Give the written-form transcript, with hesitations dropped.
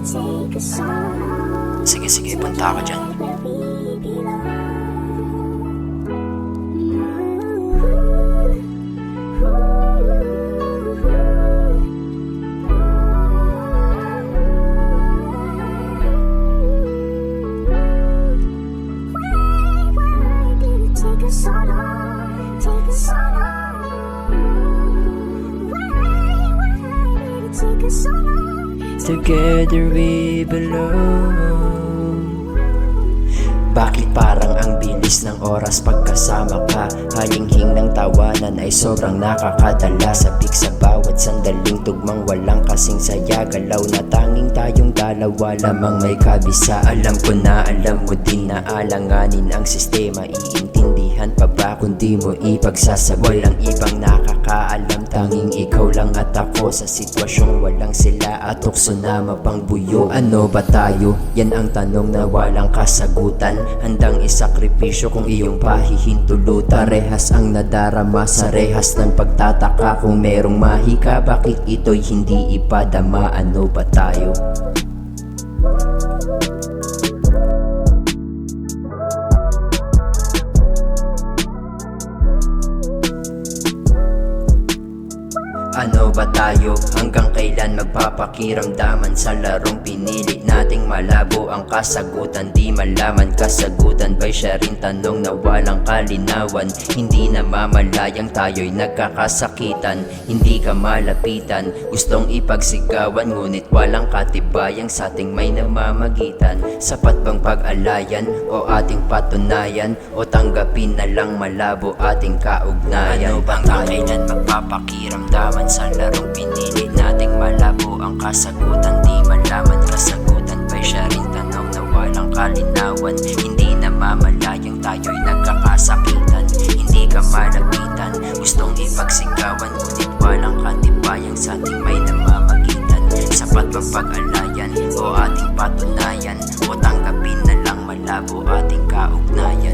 Sige, sige, punta ako dyan. Together we belong. Bakit parang ang bilis ng oras pagkasama ka? Halinghing ng tawanan ay sobrang nakakadala. Sabik sa bawat sandaling tugmang walang kasing saya. Galaw na tanging tayong dalawa lamang may kabisa. Alam ko na alam mo din na alanganin ang sistema. Iintindihan pa ba kung di mo ipagsasabi? Walang ibang nakakaalam, tanging ikaw lang at ako. Sa sitwasyong walang sila at tukso na mapangbuyo. Ano ba tayo? Yan ang tanong na walang kasagutan. Handang isakripisyo kung iyong pahihintulutan. Parehas ang nadarama sa rehas ng pagtataka. Kung merong mahika, bakit ito'y hindi ipadama? Ano ba tayo? Ano ba tayo? Hanggang kailan magpapakiramdaman sa larong pinili nating malabo ang kasagutan? Di malaman kasagutan ba'y siya rin tanong na walang kalinawan? Hindi na mamalayang tayo'y nagkakasakitan. Hindi ka malapitan, gustong ipagsigawan, ngunit walang katibayang sa ating may namamagitan. Sapat bang pag-alayan o ating patunayan? O tanggapin na lang malabo ating kaugnayan? Ano bang kailan magpapakiramdaman sa larong pinili nating malabo ang kasagutan? Di malaman kasagutan ba'y siya rin tanong na walang kalinawan? Hindi na mamalayang tayo'y nagkakasakitan. Hindi ka malapitan, gustong ipagsigawan, ngunit walang katibayang sa ating may namamagitan. Sapat bang pag-alayan o ating patunayan? O tanggapin na lang malabo ating kaugnayan?